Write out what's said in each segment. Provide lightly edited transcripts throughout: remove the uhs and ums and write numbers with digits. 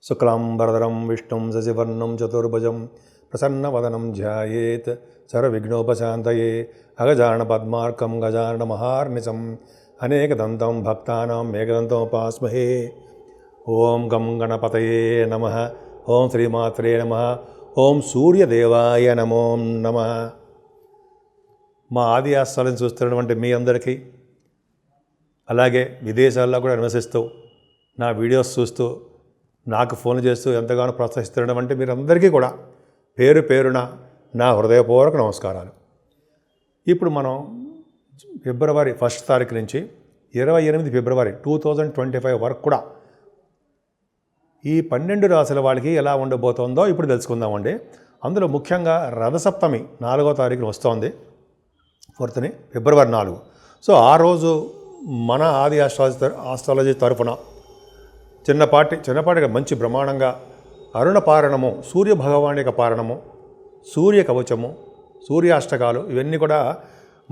శుక్లాంబరధరం విష్ణుం శశివర్ణం చతుర్భుజం ప్రసన్నవదనం ధ్యాయేత్ సర్వవిఘ్నోపశాంతయే అగజానపద్మార్కం గజాననమహార్నిశం అనేకదంతం భక్తానాం ఏకదంతముపాస్మహే. ఓం గం గణపతయే నమః. ఓం శ్రీమాత్రే నమః. ఓం సూర్యదేవాయ నమో నమః. మా ఆది ఆస్థాలను చూస్తున్నటువంటి మీ అందరికీ, అలాగే విదేశాల్లో కూడా నివసిస్తూ నా వీడియోస్ చూస్తూ నాకు ఫోన్ చేస్తూ ఎంతగానో ప్రోత్సహిస్తున్నటువంటి మీరందరికీ కూడా పేరు పేరున నా హృదయపూర్వక నమస్కారాలు. ఇప్పుడు మనం ఫిబ్రవరి 1 తారీఖు నుంచి 28 ఫిబ్రవరి 2025 వరకు కూడా ఈ 12 రాశుల వాళ్ళకి ఎలా ఉండబోతోందో ఇప్పుడు తెలుసుకుందామండి. అందులో ముఖ్యంగా రథసప్తమి 4వ తారీఖున వస్తోంది, 4th ఫిబ్రవరి 4. సో ఆ రోజు మన ఆది ఆస్ట్రాలజీ తరఫున చిన్నపాటిగా మంచి బ్రహ్మాండంగా అరుణ పారణము, సూర్య భగవాన్ యొక్క పారణము, సూర్య కవచము, సూర్యాష్టకాలు ఇవన్నీ కూడా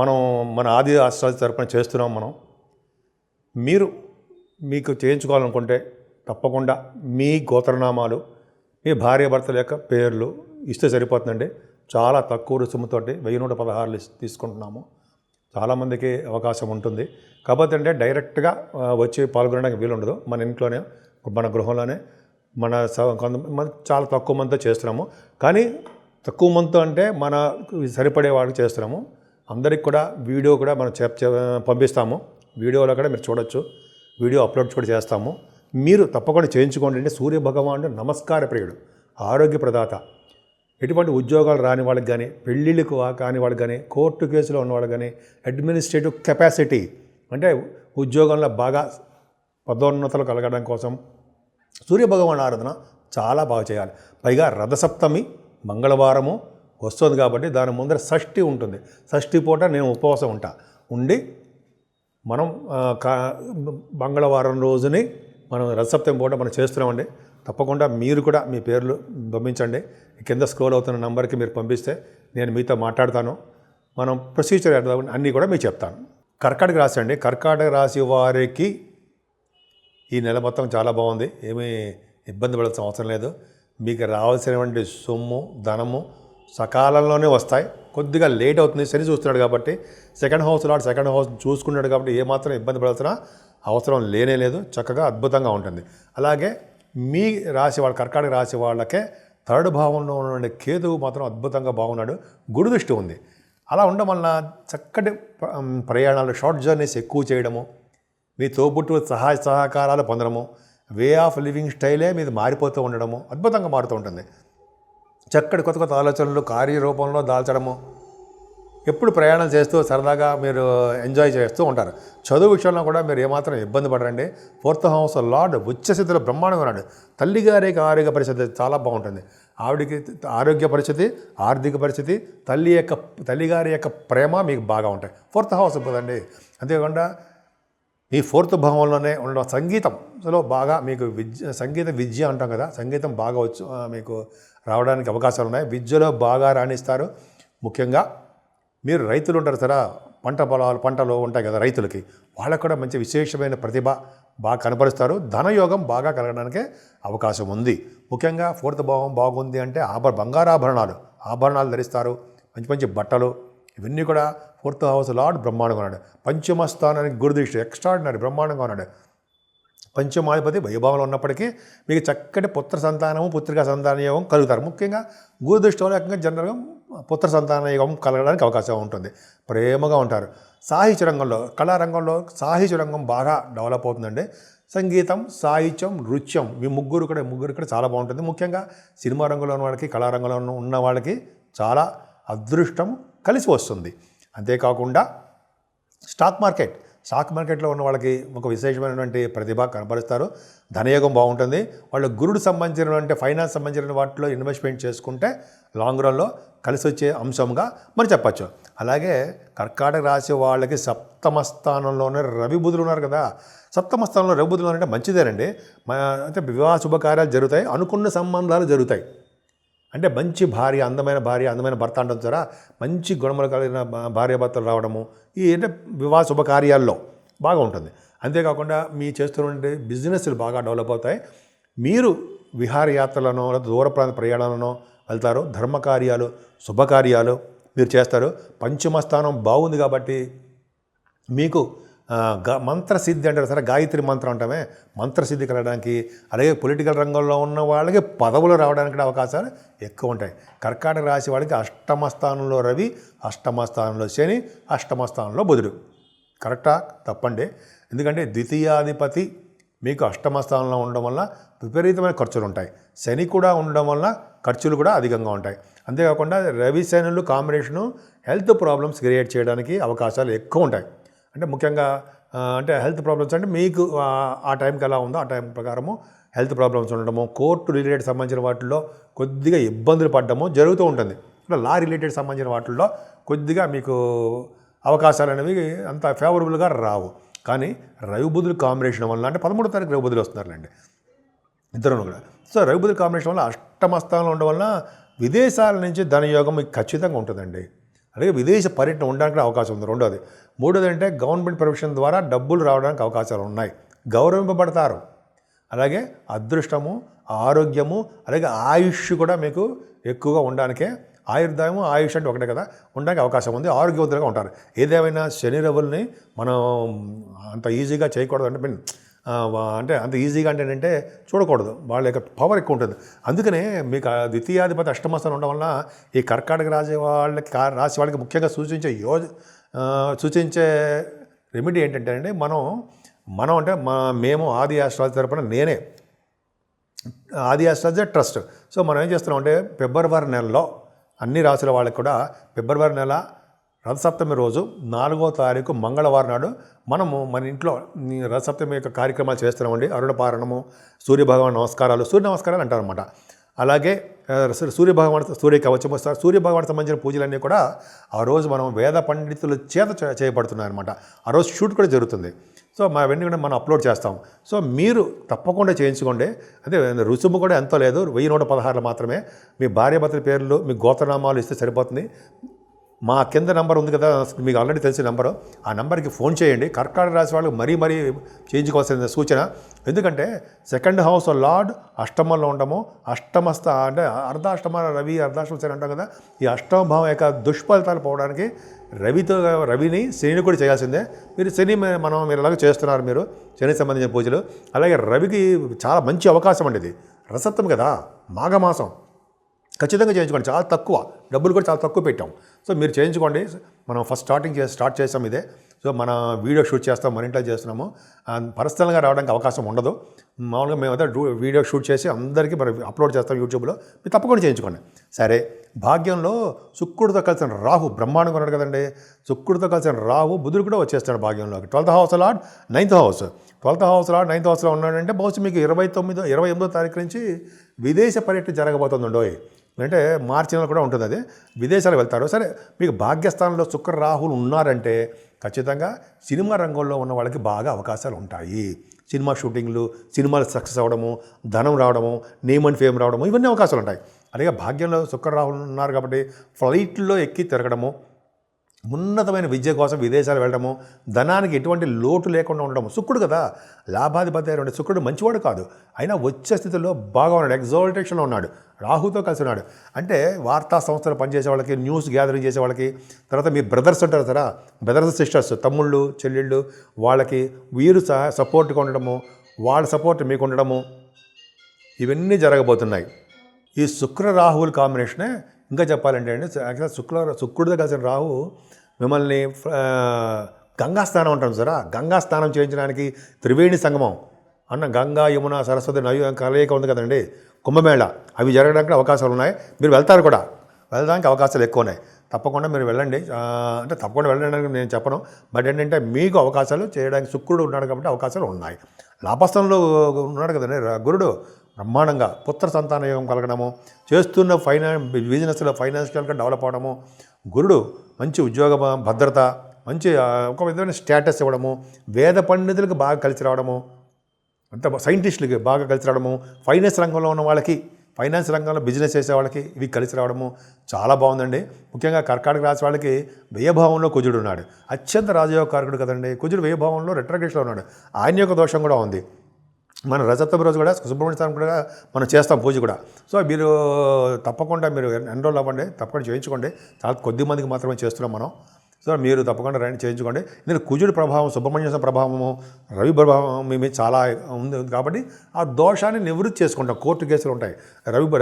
మనం మన ఆది ఆస్ట్రాలజీ తరఫున చేస్తున్నాం. మీకు చేయించుకోవాలనుకుంటే తప్పకుండా మీ గోత్రనామాలు, మీ భార్యాభర్తల యొక్క పేర్లు ఇస్తే సరిపోతుందండి. చాలా తక్కువ రుసుముతోటి 1116 తీసుకుంటున్నాము. చాలామందికి అవకాశం ఉంటుంది. కాకపోతే అంటే డైరెక్ట్గా వచ్చి పాల్గొనడానికి వీలుండదు. మన ఇంట్లోనే, మన గృహంలోనే మన చాలా తక్కువ మందితో చేస్తున్నాము. కానీ తక్కువ మందితో అంటే మన సరిపడే వాడికి చేస్తున్నాము. అందరికి కూడా వీడియో కూడా మనం పంపిస్తాము. వీడియోలో కూడా మీరు చూడొచ్చు, వీడియో అప్లోడ్ కూడా చేస్తాము. మీరు తప్పకుండా చేయించుకోండి. అంటే సూర్య భగవానుడు నమస్కార ప్రియుడు, ఆరోగ్య ప్రదాత. ఎటువంటి ఉద్యోగాలు రాని వాళ్ళకి కానీ, పెళ్ళిళ్ళకు కాని వాళ్ళకి కానీ, కోర్టు కేసులో ఉన్న వాళ్ళకి కానీ, అడ్మినిస్ట్రేటివ్ కెపాసిటీ అంటే ఉద్యోగంలో బాగా పదోన్నతులు కలగడం కోసం సూర్యభగవాన్ ఆరాధన చాలా బాగా చేయాలి. పైగా రథసప్తమి మంగళవారము వస్తుంది కాబట్టి దాని ముందర షష్ఠి ఉంటుంది. షష్ఠి పూట నేను ఉపవాసం ఉండి మనం మంగళవారం రోజుని మనం రథసప్తమి పూట మనం చేస్తున్నామండి. తప్పకుండా మీరు కూడా మీ పేర్లు పంపించండి. కింద స్క్రోల్ అవుతున్న నంబర్కి మీరు పంపిస్తే నేను మీతో మాట్లాడతాను. మనం ప్రొసీజర్ అన్నీ కూడా మీకు చెప్తాను. కర్కాటక రాశి అండి. కర్కాటక రాశి వారికి ఈ నెల మొత్తం చాలా బాగుంది. ఏమీ ఇబ్బంది పడాల్సిన అవసరం లేదు. మీకు రావాల్సినటువంటి సొమ్ము, ధనము సకాలంలోనే వస్తాయి. కొద్దిగా లేట్ అవుతుంది. శని చూస్తున్నాడు కాబట్టి, సెకండ్ హౌస్ చూసుకున్నాడు కాబట్టి ఏమాత్రం ఇబ్బంది పడాల్సిన అవసరం లేదు. చక్కగా అద్భుతంగా ఉంటుంది. అలాగే మీ రాశి వాళ్ళ కర్కాటక రాశి వాళ్ళకే 3rd భావంలో ఉన్న కేతువు మాత్రం అద్భుతంగా బాగున్నాడు. గురు దృష్టి ఉంది. అలా ఉండడం వలన చక్కటి ప్రయాణాలు, షార్ట్ జర్నీస్ ఎక్కువ చేయడము, మీ తోబుట్టు సహాయ సహకారాలు పొందడము, వే ఆఫ్ లివింగ్ స్టైలే మీది మారిపోతూ ఉండడము, అద్భుతంగా మారుతూ ఉంటుంది. చక్కటి కొత్త ఆలోచనలు కార్యరూపంలో దాల్చడము, ఎప్పుడు ప్రయాణం చేస్తూ సరదాగా మీరు ఎంజాయ్ చేస్తూ ఉంటారు. చదువు విషయంలో కూడా మీరు ఏమాత్రం ఇబ్బంది పడరండి. 4th హౌస్ లార్డ్ ఉచ్చస్థితిలో బ్రహ్మాండంగా ఉన్నాడు. తల్లిగారికి ఆరోగ్య పరిస్థితి చాలా బాగుంటుంది. ఆవిడికి ఆరోగ్య పరిస్థితి, ఆర్థిక పరిస్థితి, తల్లిగారి యొక్క ప్రేమ మీకు బాగా ఉంటాయి. 4th హౌస్ ఉంటుందండి. అంతేకాకుండా ఈ 4th భావంలోనే ఉండడం, సంగీతంలో బాగా మీకు సంగీత విద్య అంటాం కదా, సంగీతం బాగా మీకు రావడానికి అవకాశాలు ఉన్నాయి. విద్యలో బాగా రాణిస్తారు. ముఖ్యంగా మీరు రైతులు ఉంటారు సరే, పంటలు ఉంటాయి కదా రైతులకి, వాళ్ళకు కూడా మంచి విశేషమైన ప్రతిభ బాగా కనపరుస్తారు. ధనయోగం బాగా కలగడానికే అవకాశం ఉంది. ముఖ్యంగా 4th భావం బాగుంది అంటే ఆభరణాలు ధరిస్తారు. మంచి బట్టలు ఇవన్నీ కూడా 4th హౌస్ లార్డ్ బ్రహ్మాండంగా ఉన్నాడు. పంచమ స్థానానికి గురుదృష్టి ఎక్స్ట్రాడినరీ బ్రహ్మాండంగా ఉన్నాడు. పంచమాధిపతి వైభవంలో ఉన్నప్పటికీ మీకు చక్కటి పుత్ర సంతానము, పుత్రికా సంతాన యోగం కలుగుతారు. ముఖ్యంగా గురుదృష్టి వల్ల జనరల్గా పుత్ర సంతాన యోగం కలగడానికి అవకాశం ఉంటుంది. ప్రేమగా ఉంటారు. సాహిత్య రంగంలో, కళారంగంలో సాహిత్య రంగం బాగా డెవలప్ అవుతుందండి. సంగీతం, సాహిత్యం, నృత్యం మీ ముగ్గురు కూడా చాలా బాగుంటుంది. ముఖ్యంగా సినిమా రంగంలో ఉన్న వాళ్ళకి, కళారంగంలో ఉన్న వాళ్ళకి చాలా అదృష్టం కలిసి వస్తుంది. అంతేకాకుండా స్టాక్ మార్కెట్లో ఉన్న వాళ్ళకి ఒక విశేషమైనటువంటి ప్రతిభ కనపరుస్తారు. ధనయోగం బాగుంటుంది. వాళ్ళు గురుడు సంబంధించినటువంటి ఫైనాన్స్ సంబంధించిన వాటిలో ఇన్వెస్ట్మెంట్ చేసుకుంటే లాంగ్ రన్లో కలిసి వచ్చే అంశంగా మనం చెప్పచ్చు. అలాగే కర్కాటక రాశి వాళ్ళకి 7వ స్థానంలోనే రవి బుధులు ఉన్నారు కదా. 7వ స్థానంలో రవి బుధులు అంటే మంచిదేనండి. అంటే వివాహ శుభకార్యాలు జరుగుతాయి, అనుకున్న సంబంధాలు జరుగుతాయి. అంటే మంచి భార్య, అందమైన భర్త అంటాం సారా, మంచి గుణములు కలిగిన భార్యాభర్తలు రావడము, ఈ అంటే వివాహ శుభకార్యాల్లో బాగా ఉంటుంది. అంతేకాకుండా మీ చేస్తున్నటువంటి బిజినెస్లు బాగా డెవలప్ అవుతాయి. మీరు విహారయాత్రలను దూర ప్రాంత ప్రయాణాలను వెళ్తారు. ధర్మకార్యాలు, శుభకార్యాలు మీరు చేస్తారు. పంచమ స్థానం బాగుంది కాబట్టి మీకు మంత్రసిద్ధి అంటారు సరే, గాయత్రి మంత్రం అంటామే, మంత్రసిద్ధి కలగడానికి, అలాగే పొలిటికల్ రంగంలో ఉన్న వాళ్ళకి పదవులు రావడానికి అవకాశాలు ఎక్కువ ఉంటాయి. కర్కాటక రాశి వాళ్ళకి అష్టమ స్థానంలో రవి, అష్టమ స్థానంలో శని, అష్టమ స్థానంలో బుధుడు. కరెక్టా? తప్పండి. ఎందుకంటే ద్వితీయాధిపతి మీకు అష్టమ స్థానంలో ఉండడం వల్ల విపరీతమైన ఖర్చులు ఉంటాయి. శని కూడా ఉండడం వల్ల ఖర్చులు కూడా అధికంగా ఉంటాయి. అంతేకాకుండా రవి శనులు కాంబినేషను హెల్త్ ప్రాబ్లమ్స్ క్రియేట్ చేయడానికి అవకాశాలు ఎక్కువ ఉంటాయి. అంటే ముఖ్యంగా అంటే హెల్త్ ప్రాబ్లమ్స్ అంటే మీకు ఆ టైంకి ఎలా ఉందో ఆ టైం ప్రకారము హెల్త్ ప్రాబ్లమ్స్ ఉండడము, కోర్టు రిలేటెడ్ సంబంధించిన వాటిల్లో కొద్దిగా ఇబ్బందులు పడడము జరుగుతూ ఉంటుంది. అంటే లా రిలేటెడ్ సంబంధించిన వాటిల్లో కొద్దిగా మీకు అవకాశాలు అనేవి అంత ఫేవరబుల్గా రావు. కానీ రవి బుధుల కాంబినేషన్ వల్ల అంటే 13వ తారీఖు రవి బుధులు వస్తున్నారులేండి ఇద్దరు కూడా. సో రవి బుధుల కాంబినేషన్ వల్ల అష్టమ స్థానంలో ఉండడం వల్ల విదేశాల నుంచి ధనయోగం మీకు ఖచ్చితంగా ఉంటుందండి. అలాగే విదేశ పర్యటన ఉండడానికి అవకాశం ఉంది. రెండోది. మూడోది అంటే గవర్నమెంట్ ప్రొఫెషన్ ద్వారా డబ్బులు రావడానికి అవకాశాలు ఉన్నాయి, గౌరవింపబడతారు. అలాగే అదృష్టము, ఆరోగ్యము, అలాగే ఆయుష్ కూడా మీకు ఎక్కువగా ఉండడానికే, ఆయుర్దాయము ఆయుష్ అంటే ఒకటే కదా, ఉండడానికి అవకాశం ఉంది. ఆరోగ్యవంతులుగా ఉంటారు. ఏదేమైనా శని రవుల్ని మనం అంత ఈజీగా చేయకూడదు. అంటే అంత ఈజీగా అంటే చూడకూడదు, వాళ్ళ యొక్క పవర్ ఎక్కువ ఉంటుంది. అందుకనే మీకు ద్వితీయాధిపతి అష్టమస్థానం ఉండడం వల్ల ఈ కర్కాటక రాశి వాళ్ళకి ముఖ్యంగా సూచించే రెమెడీ ఏంటంటే అండి, మనం అంటే మేము ఆది ఆస్ట్రాలజీ తరపున నేనే ఆది ఆస్ట్రాలజీ ట్రస్ట్. సో మనం ఏం చేస్తున్నాం అంటే ఫిబ్రవరి నెలలో అన్ని రాశుల వాళ్ళకి కూడా ఫిబ్రవరి నెల రథసప్తమి రోజు 4వ తారీఖు మంగళవారం నాడు మనము మన ఇంట్లో రథసప్తమి యొక్క కార్యక్రమాలు చేస్తున్నామండి. అరుణపారణము, సూర్యభగవాన్ నమస్కారాలు, సూర్య నమస్కారాలు అంటారనమాట. అలాగే సూర్య కవచము, సూర్యభగవానికి సంబంధించిన పూజలన్నీ కూడా ఆ రోజు మనం వేద పండితుల చేత చేయబడుతున్నాయి అనమాట. ఆ రోజు షూట్ కూడా జరుగుతుంది. సో అవన్నీ కూడా మనం అప్లోడ్ చేస్తాం. సో మీరు తప్పకుండా చేయించుకోండి. అదే రుసుము కూడా ఎంతో లేదు, 1116 మాత్రమే. మీ భార్యాభర్తల పేర్లు, మీ గోత్రనామాలు ఇస్తే సరిపోతుంది. మా కింద నెంబర్ ఉంది కదా, మీకు ఆల్రెడీ తెలిసిన నెంబరు, ఆ నెంబర్కి ఫోన్ చేయండి. కర్కాటక రాశి వాళ్ళు మరీ చేయించుకోవాల్సిన సూచన. ఎందుకంటే సెకండ్ హౌస్ లార్డ్ అష్టమంలో ఉండము, అంటే అర్ధాష్టమ రవి, అర్ధాష్టమ శని అంటాం కదా, ఈ అష్టమ భావం యొక్క దుష్ఫలితాలు పోవడానికి రవిని శనిని కూడా చేయాల్సిందే. మీరు ఎలాగో చేస్తున్నారు, మీరు శనికి సంబంధించిన పూజలు. అలాగే రవికి చాలా మంచి అవకాశం అండి, ఇది రసత్వం కదా, మాఘమాసం. ఖచ్చితంగా చేయించుకోండి. చాలా తక్కువ డబ్బులు కూడా చాలా తక్కువ పెట్టాం. సో మీరు చేయించుకోండి. మనం స్టార్ట్ చేస్తాం ఇదే. సో మన వీడియో షూట్ చేస్తాం, మన ఇంట్లో చేస్తున్నాము. పర్సనల్గా రావడానికి అవకాశం ఉండదు. మామూలుగా మేమైతే వీడియో షూట్ చేసి అందరికీ మరి అప్లోడ్ చేస్తాం యూట్యూబ్లో. మీరు తప్పకుండా చేయించుకోండి. సరే, భాగ్యంలో శుక్రుడితో కలిసిన రాహు బ్రహ్మాండంగా ఉన్నాడు కదండి. శుక్రుడితో కలిసిన రాహు బుధుడు కూడా వచ్చేస్తాడు భాగ్యంలోకి. 12th house lord 9th house. 12th house lord 9th హౌస్లో ఉన్నాడంటే బహుశా మీకు 28వ తారీఖు నుంచి విదేశ పర్యటన జరగబోతుందండోయ్. అంటే మార్చి నెల కూడా ఉంటుంది, అది విదేశాలు వెళ్తారు. సరే, మీకు భాగ్యస్థానంలో శుక్ర రాహులు ఉన్నారంటే ఖచ్చితంగా సినిమా రంగంలో ఉన్న వాళ్ళకి బాగా అవకాశాలు ఉంటాయి. సినిమా షూటింగ్లు, సినిమాలు సక్సెస్ అవ్వడము, ధనం రావడము, నేమ్ అండ్ ఫేమ్ రావడము, ఇవన్నీ అవకాశాలు ఉంటాయి. అలాగే భాగ్యంలో శుక్ర రాహులు ఉన్నారు కాబట్టి ఫ్లైట్లో ఎక్కి తిరగడము, ఉన్నతమైన విద్య కోసం విదేశాలు వెళ్ళడము, ధనానికి ఎటువంటి లోటు లేకుండా ఉండడము. శుక్రుడు కదా, లాభాధిపతి అయిన శుక్రుడు మంచివాడు కాదు, అయినా వచ్చే స్థితిలో బాగా ఉన్నాడు, ఎగ్జాల్టేషన్లో ఉన్నాడు, రాహుతో కలిసి ఉన్నాడు. అంటే వార్తా సంస్థలు పనిచేసే వాళ్ళకి, న్యూస్ గ్యాదరింగ్ చేసే వాళ్ళకి, తర్వాత మీ బ్రదర్స్ ఉంటారు కదా, బ్రదర్స్ సిస్టర్స్, తమ్ముళ్ళు చెల్లెళ్ళు, వాళ్ళకి వీరు సపోర్ట్గా ఉండడము, వాళ్ళ సపోర్ట్ మీకు ఉండడము, ఇవన్నీ జరగబోతున్నాయి. ఈ శుక్ర రాహువుల కాంబినేషనే ఇంకా చెప్పాలంటే అండి, యాక్చువల్గా శుక్రుడితో కలిసిన రాహు మిమ్మల్ని గంగా స్నానం అంటాం సరే, గంగా స్నానం చేయించడానికి త్రివేణి సంగమం అన్న గంగా, యమున, సరస్వతి నది కలయిక ఉంది కదండి, కుంభమేళ, అవి జరగడానికి అవకాశాలు ఉన్నాయి. మీరు వెళ్తారు కూడా, వెళ్ళడానికి అవకాశాలు ఎక్కువ ఉన్నాయి. తప్పకుండా మీరు వెళ్ళండి. అంటే తప్పకుండా వెళ్ళడానికి నేను చెప్పను, బట్ ఏంటంటే మీకు అవకాశాలు చేయడానికి శుక్రుడు ఉన్నాడు కాబట్టి అవకాశాలు ఉన్నాయి. లాభస్థానంలో ఉన్నాడు కదండి గురుడు, బ్రహ్మాండంగా పుత్ర సంతాన యోగం కలగడము, చేస్తున్న బిజినెస్లో ఫైనాన్షియల్గా డెవలప్ అవడము, గురుడు మంచి ఉద్యోగ భద్రత, మంచి ఒక విధమైన స్టేటస్ ఇవ్వడము, వేద పండితులకు బాగా కలిసి రావడము, అంత సైంటిస్టులకి బాగా కలిసి రావడము, ఫైనాన్స్ రంగంలో ఉన్న వాళ్ళకి, ఫైనాన్స్ రంగంలో బిజినెస్ చేసే వాళ్ళకి ఇవి కలిసి రావడము చాలా బాగుందండి. ముఖ్యంగా కర్కాటక రాశి వాళ్ళకి వ్యయభావంలో కుజుడు ఉన్నాడు, అత్యంత రాజయోగ కారకుడు కదండి. కుజుడు వ్యయభావంలో రెట్రోగ్రేషన్లో ఉన్నాడు, ఆయన యొక్క దోషం కూడా ఉంది. మన రజతం రోజు కూడా సుబ్రహ్మణ్య స్వామి కూడా మనం చేస్తాం పూజ కూడా. సో మీరు తప్పకుండా మీరు ఎన్రోల్ అవ్వండి, తప్పకుండా చేయించుకోండి. చాలా కొద్ది మందికి మాత్రమే చేస్తున్నాం మనం. సో మీరు తప్పకుండా రండి, చేయించుకోండి. ఇందులో కుజుడి ప్రభావం, సుబ్రహ్మణ్య స్వామి ప్రభావము, రవి ప్రభావం మీ మీద చాలా ఉంది కాబట్టి ఆ దోషాన్ని నివృత్తి చేసుకుంటాం. కోర్టు కేసులు ఉంటాయి.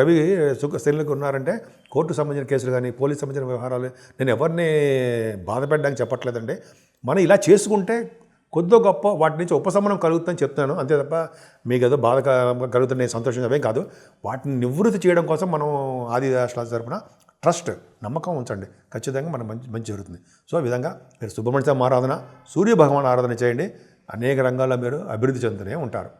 రవి శనులకు ఉన్నారంటే కోర్టు సంబంధించిన కేసులు కానీ, పోలీస్ సంబంధించిన వ్యవహారాలు, నేను ఎవరిని బాధ పెట్టడానికి చెప్పట్లేదండి. మనం ఇలా చేసుకుంటే కొద్దో గొప్ప వాటి నుంచి ఉపశమనం కలుగుతుందని చెప్తున్నాను, అంతే తప్ప మీకు ఏదో బాధ కలుగుతున్న సంతోషం కాదు. వాటిని నివృత్తి చేయడం కోసం మనం ఆది రాష్ట్రాల తరపున ట్రస్ట్, నమ్మకం ఉంచండి, ఖచ్చితంగా మనం మంచి జరుగుతుంది. సో ఈ విధంగా మీరు సుబ్రహ్మణ్య స్వామి ఆరాధన, సూర్య భగవాన్ ఆరాధన చేయండి. అనేక రంగాల్లో మీరు అభివృద్ధి చెందుతూనే ఉంటారు.